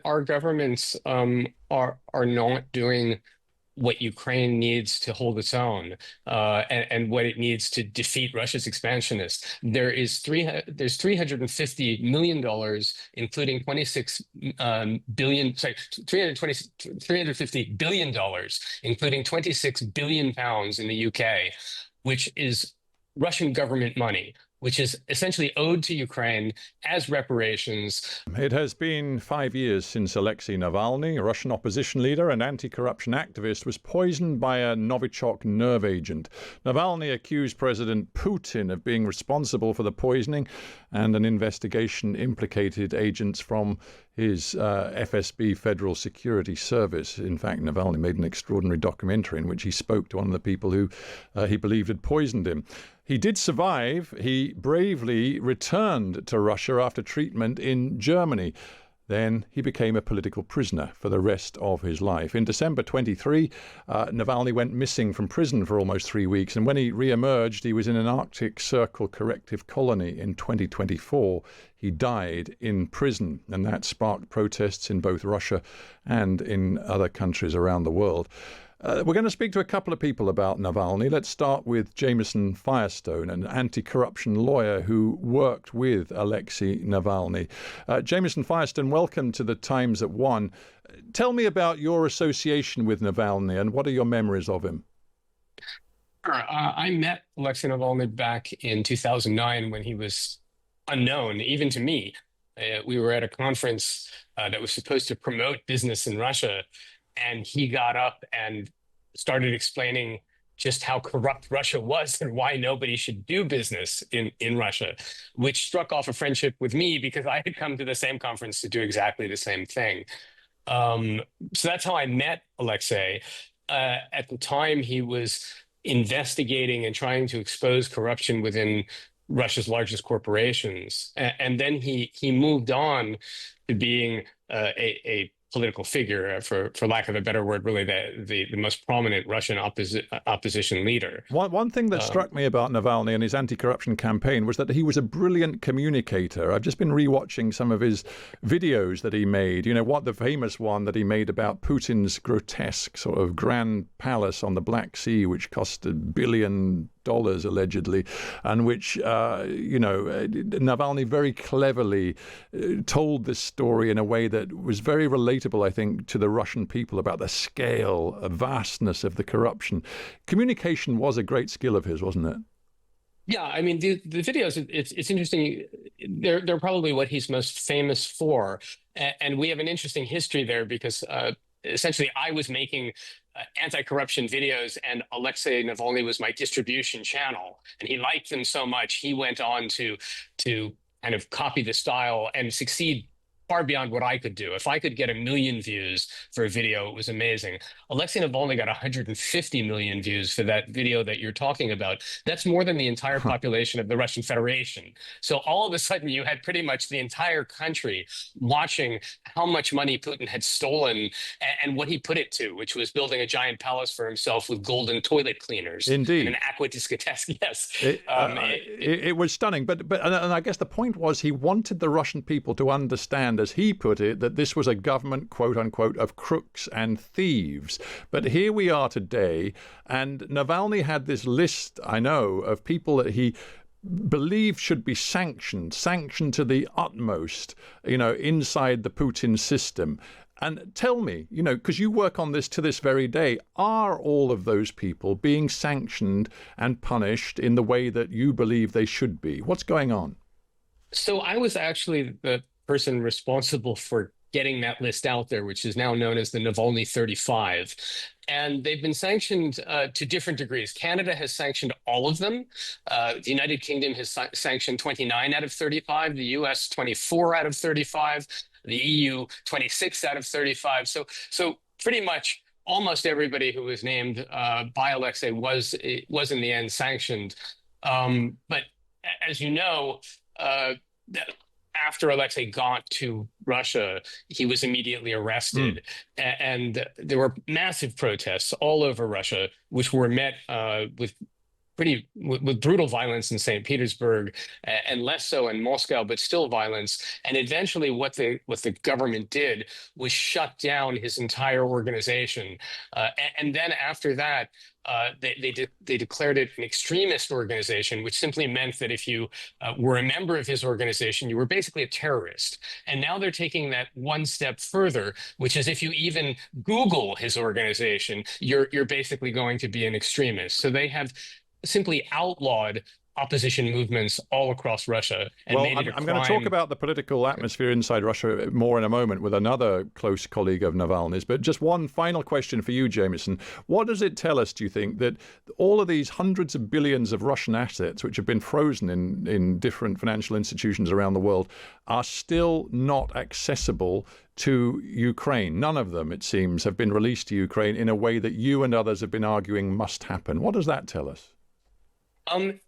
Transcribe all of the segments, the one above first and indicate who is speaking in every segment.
Speaker 1: our governments are not doing what Ukraine needs to hold its own, and what it needs to defeat Russia's expansionists. There's $350 million, including 26 billion, sorry, 320, $350 billion, including 26 billion pounds in the UK, which is Russian government money, which is essentially owed to Ukraine as reparations.
Speaker 2: It has been 5 years since Alexei Navalny, a Russian opposition leader and anti-corruption activist, was poisoned by a Novichok nerve agent. Navalny accused President Putin of being responsible for the poisoning, and an investigation implicated agents from his FSB, Federal Security Service. In fact, Navalny made an extraordinary documentary in which he spoke to one of the people who he believed had poisoned him. He did survive. He bravely returned to Russia after treatment in Germany. Then he became a political prisoner for the rest of his life. In December 23, Navalny went missing from prison for almost 3 weeks. And when he re-emerged, he was in an Arctic Circle corrective colony. In 2024, he died in prison. And that sparked protests in both Russia and in other countries around the world. We're going to speak to a couple of people about Navalny. Let's start with Jamison Firestone, an anti-corruption lawyer who worked with Alexei Navalny. Jamison Firestone, welcome to the Times at One. Tell me about your association with Navalny and what are your memories of him?
Speaker 1: Sure. I met Alexei Navalny back in 2009 when he was unknown, even to me. We were at a conference that was supposed to promote business in Russia, and he got up and started explaining just how corrupt Russia was and why nobody should do business in Russia, which struck off a friendship with me because I had come to the same conference to do exactly the same thing. So that's how I met Alexei. At the time, he was investigating and trying to expose corruption within Russia's largest corporations. And then he moved on to being a political figure, for lack of a better word, really the most prominent Russian opposition leader.
Speaker 2: One thing that struck me about Navalny and his anti-corruption campaign was that he was a brilliant communicator. I've just been rewatching some of his videos that he made. You know, what the famous one that he made about Putin's grotesque sort of grand palace on the Black Sea, which cost $1 billion allegedly, and which, Navalny very cleverly told this story in a way that was very relatable, I think, to the Russian people about the scale, vastness of the corruption. Communication was a great skill of his, wasn't it?
Speaker 1: Yeah, I mean, the videos, it's interesting. They're probably what he's most famous for. And we have an interesting history there because essentially I was making anti-corruption videos, and Alexei Navalny was my distribution channel. And he liked them so much, he went on to kind of copy the style and succeed far beyond what I could do. If I could get 1 million views for a video, it was amazing. Alexei Navalny got 150 million views for that video that you're talking about. That's more than the entire population of the Russian Federation. So all of a sudden, you had pretty much the entire country watching how much money Putin had stolen and what he put it to, which was building a giant palace for himself with golden toilet cleaners.
Speaker 2: Indeed.
Speaker 1: And an aqua discotheque. Yes.
Speaker 2: It was stunning. But and I guess the point was he wanted the Russian people to understand, as he put it, that this was a government, quote unquote, of crooks and thieves. But here we are today, and Navalny had this list, I know, of people that he believed should be sanctioned to the utmost, inside the Putin system. And tell me, because you work on this to this very day, are all of those people being sanctioned and punished in the way that you believe they should be? What's going on?
Speaker 1: So I was actually the person responsible for getting that list out there, which is now known as the Navalny 35. And they've been sanctioned to different degrees. Canada has sanctioned all of them. The United Kingdom has sanctioned 29 out of 35, the US 24 out of 35, the EU 26 out of 35. So pretty much almost everybody who was named by Alexei was in the end sanctioned. But as you know, after Alexei got to Russia, he was immediately arrested. And there were massive protests all over Russia, which were met with with brutal violence in St. Petersburg, and less so in Moscow, but still violence. And eventually, what the government did was shut down his entire organization. And then after that, they declared it an extremist organization, which simply meant that if you were a member of his organization, you were basically a terrorist. And now they're taking that one step further, which is if you even Google his organization, you're basically going to be an extremist. So they have simply outlawed opposition movements all across Russia and
Speaker 2: Well,
Speaker 1: made it a
Speaker 2: I'm going to talk
Speaker 1: crime.
Speaker 2: about the political atmosphere inside Russia more in a moment with another close colleague of Navalny's. But just one final question for you, Jamison. What does it tell us, do you think, that all of these hundreds of billions of Russian assets, which have been frozen in different financial institutions around the world, are still not accessible to Ukraine? None of them, it seems, have been released to Ukraine in a way that you and others have been arguing must happen. What does that tell us?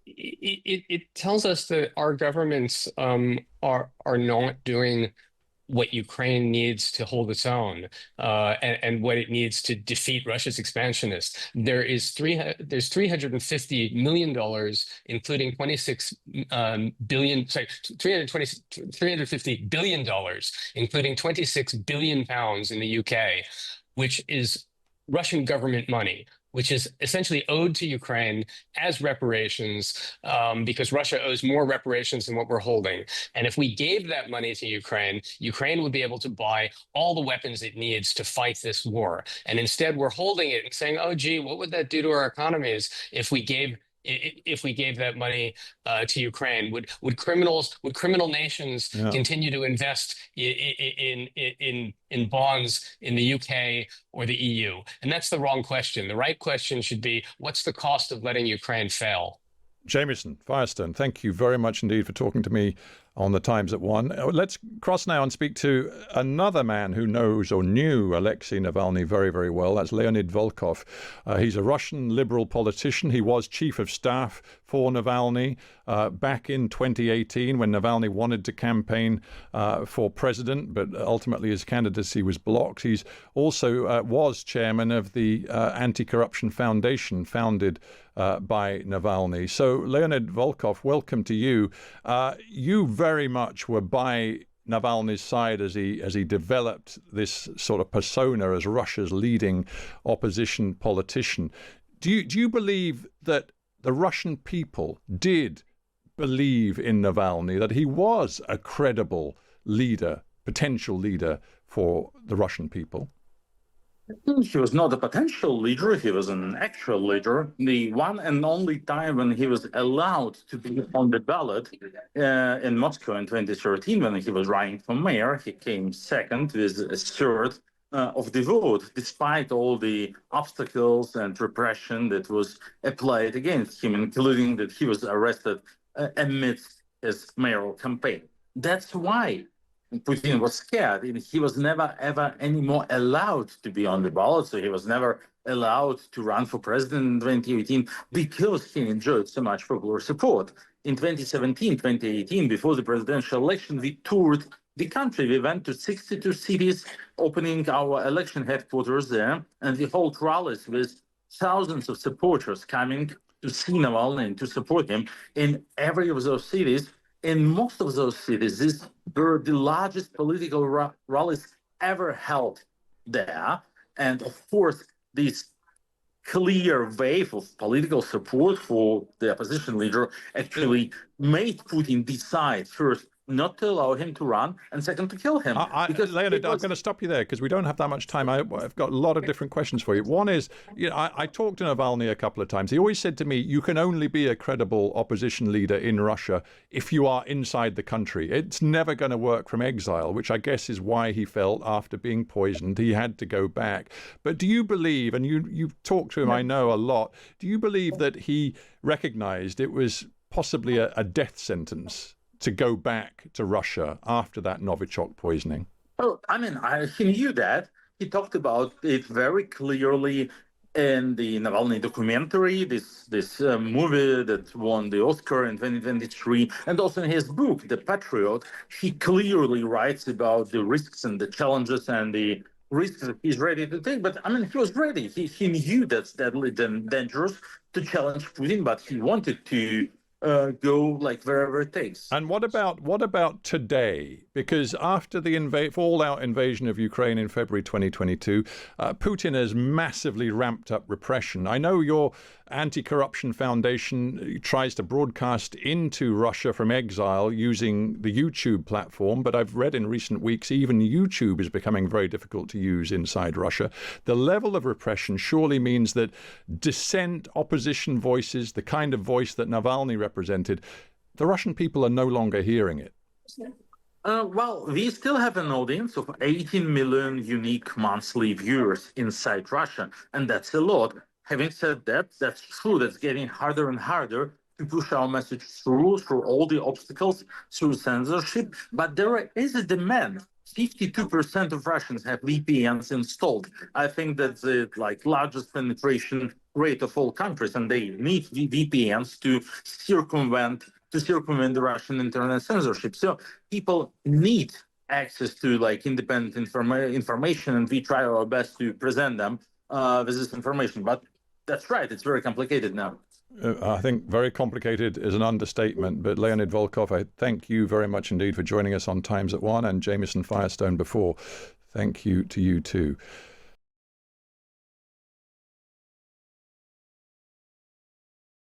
Speaker 1: It tells us that our governments are not doing what Ukraine needs to hold its own, and what it needs to defeat Russia's expansionists. There's $350 million, including 26 billion, sorry, 350 billion dollars, including 26 billion pounds in the UK, which is Russian government money, which is essentially owed to Ukraine as reparations, because Russia owes more reparations than what we're holding. And if we gave that money to Ukraine, Ukraine would be able to buy all the weapons it needs to fight this war. And instead, we're holding it and saying, "Oh, gee, what would that do to our economies if we gave?" If we gave that money to Ukraine, would criminal nations
Speaker 2: Yeah.
Speaker 1: continue to invest in bonds in the UK or the EU? And that's the wrong question. The right question should be, what's the cost of letting Ukraine fail?
Speaker 2: Jamison Firestone, thank you very much indeed for talking to me on the Times at One. Let's cross now and speak to another man who knows or knew Alexei Navalny very, very well. That's Leonid Volkov. He's a Russian liberal politician. He was chief of staff for Navalny back in 2018 when Navalny wanted to campaign for president, but ultimately his candidacy was blocked. He's also was chairman of the Anti-Corruption Foundation founded by Navalny. So, Leonid Volkov, welcome to you. You very much were by Navalny's side as he developed this sort of persona as Russia's leading opposition politician. Do you believe that the Russian people did believe in Navalny, that he was a credible leader, potential leader for the Russian people?
Speaker 3: He was not a potential leader, he was an actual leader. The one and only time when he was allowed to be on the ballot in Moscow in 2013, when he was running for mayor, he came second with a third of the vote, despite all the obstacles and repression that was applied against him, including that he was arrested amidst his mayoral campaign. That's why Putin was scared, and he was never, ever anymore allowed to be on the ballot. So he was never allowed to run for president in 2018 because he enjoyed so much popular support. In 2017, 2018, before the presidential election, we toured the country. We went to 62 cities, opening our election headquarters there, and we held rallies with thousands of supporters coming to see Navalny and to support him in every of those cities. In most of those cities, these were the largest political rallies ever held there. And of course, this clear wave of political support for the opposition leader actually made Putin decide first not to allow him to run, and second to kill him.
Speaker 2: Leonid, I'm going to stop you there because we don't have that much time. I've got a lot of different questions for you. One is, I talked to Navalny a couple of times. He always said to me, you can only be a credible opposition leader in Russia if you are inside the country. It's never going to work from exile, which I guess is why he felt after being poisoned, he had to go back. But do you believe, and you've talked to him, I know, a lot, do you believe that he recognized it was possibly a death sentence to go back to Russia after that Novichok poisoning?
Speaker 3: Well, I mean, he knew that. He talked about it very clearly in the Navalny documentary, this movie that won the Oscar in 2023, and also in his book, The Patriot. He clearly writes about the risks and the challenges and the risks that he's ready to take. But I mean, he was ready. He knew that's deadly dangerous to challenge Putin, but he wanted to go like wherever it takes.
Speaker 2: And what about today? Because after the all-out invasion of Ukraine in February 2022, Putin has massively ramped up repression. I know your anti-corruption foundation tries to broadcast into Russia from exile using the YouTube platform, but I've read in recent weeks even YouTube is becoming very difficult to use inside Russia. The level of repression surely means that dissent, opposition voices, the kind of voice that Navalny represented, the Russian people are no longer hearing it.
Speaker 3: Well, we still have an audience of 18 million unique monthly viewers inside Russia, and that's a lot. Having said that, that's true. That's getting harder and harder to push our message through all the obstacles, through censorship. But there is a demand. 52% of Russians have VPNs installed. I think that's the largest penetration rate of all countries, and they need VPNs to circumvent the Russian internet censorship. So people need access to independent information, and we try our best to present them with this information. But that's right, it's very complicated now.
Speaker 2: I think very complicated is an understatement, but Leonid Volkov, I thank you very much indeed for joining us on Times at One, and Jamison Firestone before. Thank you to you too.